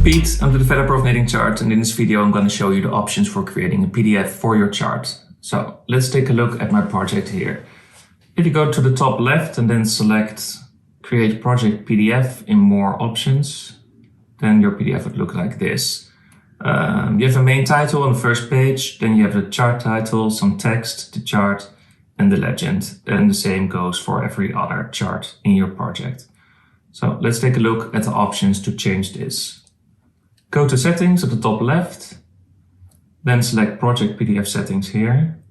Pete, I'm the developer of Knitting Chart, and in this video I'm going to show you the options for creating a PDF for your chart. So let's take a look at my project here. If you go to the top left and then select Create Project PDF in More Options, then your PDF would look like this. You have a main title on the first page, then you have the chart title, some text, the chart, and the legend. And the same goes for every other chart in your project. So let's take a look at the options to change this. Go to Settings at the top left, then select Project PDF Settings here.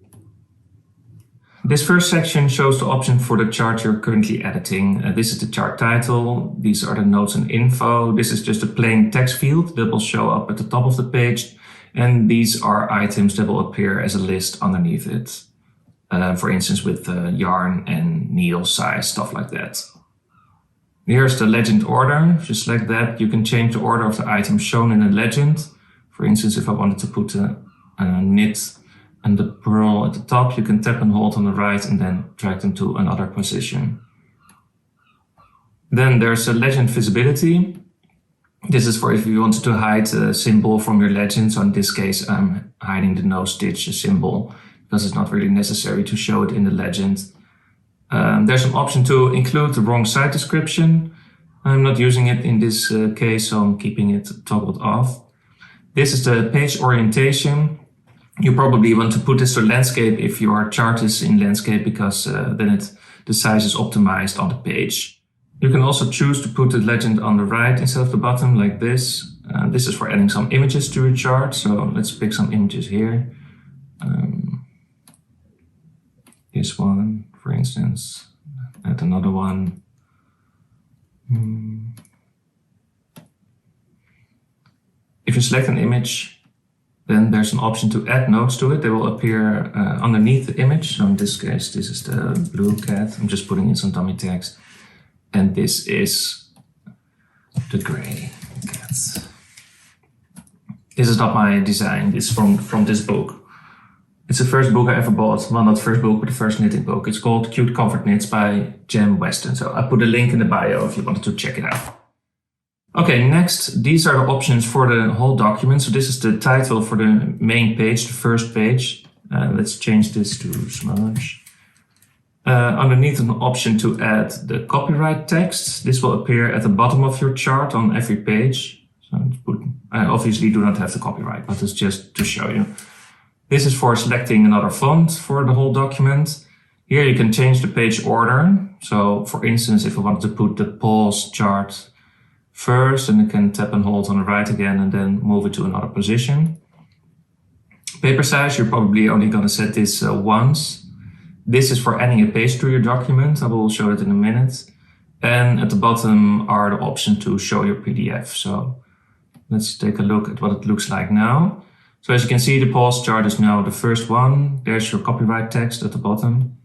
This first section shows the option for the chart you're currently editing. This is the chart title, these are the notes and info. This is just a plain text field that will show up at the top of the page. And these are items that will appear as a list underneath it. For instance, with yarn and needle size, stuff like that. Here's the legend order. If you select that, you can change the order of the items shown in the legend. For instance, if I wanted to put a knit and the purl at the top, you can tap and hold on the right and then drag them to another position. Then there's a legend visibility. This is for if you wanted to hide a symbol from your legend. So in this case, I'm hiding the no stitch symbol because it's not really necessary to show it in the legend. There's an option to include the wrong site description. I'm not using it in this case, so I'm keeping it toggled off. This is the page orientation. You probably want to put this to landscape if your chart is in landscape, because then the size is optimized on the page. You can also choose to put the legend on the right instead of the bottom, like this. This is for adding some images to your chart, so let's pick some images here. This one, for instance, add another one. If you select an image, then there's an option to add notes to it. They will appear underneath the image. So in this case, this is the blue cat. I'm just putting in some dummy text. And this is the gray cat. This is not my design. This is from this book. It's the first book I ever bought. Well, not the first book, but the first knitting book. It's called Cute Comfort Knits by Jem Weston. So I put a link in the bio if you wanted to check it out. Okay, next, these are the options for the whole document. So this is the title for the main page, the first page. Let's change this to smudge. Underneath an option to add the copyright text. This will appear at the bottom of your chart on every page. So I obviously do not have the copyright, but it's just to show you. This is for selecting another font for the whole document. Here you can change the page order. So for instance, if I wanted to put the pulse chart first, then you can tap and hold on the right again and then move it to another position. Paper size, you're probably only going to set this once. This is for adding a page to your document. I will show it in a minute. And at the bottom are the options to show your PDF. So let's take a look at what it looks like now. So as you can see, the pulse chart is now the first one. There's your copyright text at the bottom.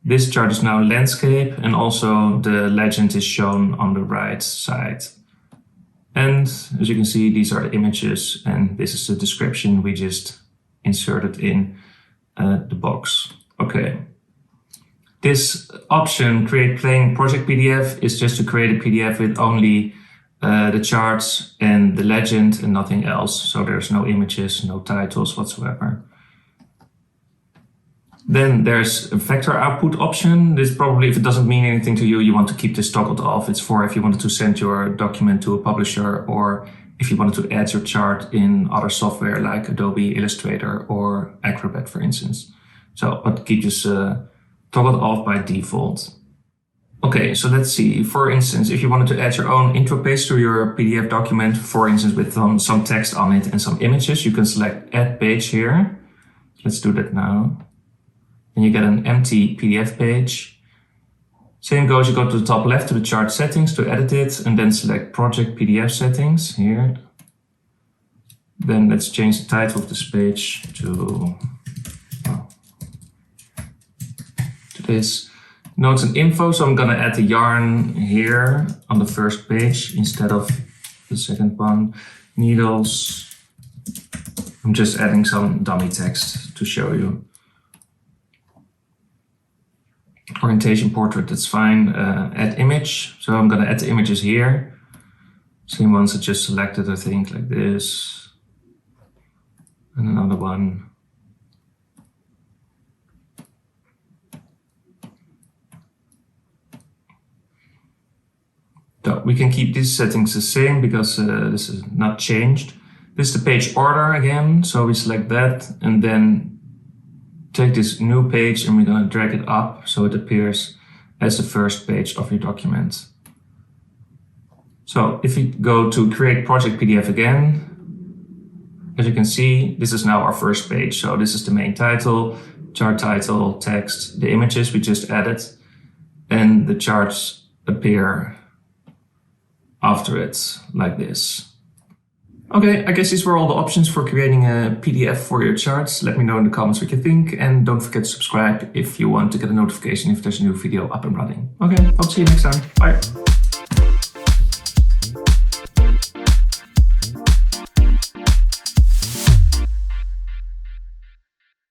This chart is now landscape, and also the legend is shown on the right side. And as you can see, these are the images, and this is the description we just inserted in the box. Okay. This option, Create Plain Project PDF, is just to create a PDF with only the charts and the legend and nothing else. So there's no images, no titles whatsoever. Then there's a vector output option. This probably, if it doesn't mean anything to you, you want to keep this toggled off. It's for if you wanted to send your document to a publisher, or if you wanted to add your chart in other software like Adobe Illustrator or Acrobat, for instance. So, but keep this toggled off by default. Okay, so let's see. For instance, if you wanted to add your own intro page to your PDF document, for instance, with some text on it and some images, you can select Add Page here. Let's do that now. And you get an empty PDF page. Same goes, you go to the top left to the chart settings to edit it, and then select Project PDF Settings here. Then let's change the title of this page to this. Notes and info, so I'm gonna add the yarn here on the first page instead of the second one. Needles, I'm just adding some dummy text to show you. Orientation portrait, that's fine. Add image, so I'm gonna add the images here. Same ones I just selected, I think, like this. And another one. So we can keep these settings the same because this is not changed. This is the page order again. So we select that and then take this new page and we're going to drag it up so it appears as the first page of your document. So if we go to create project PDF again, as you can see, this is now our first page. So this is the main title, chart title, text, the images we just added, and the charts appear after it like this. Okay, I guess these were all the options for creating a PDF for your charts. Let me know in the comments what you think, and don't forget to subscribe if you want to get a notification if there's a new video up and running. Okay, hope to see you next time. Bye.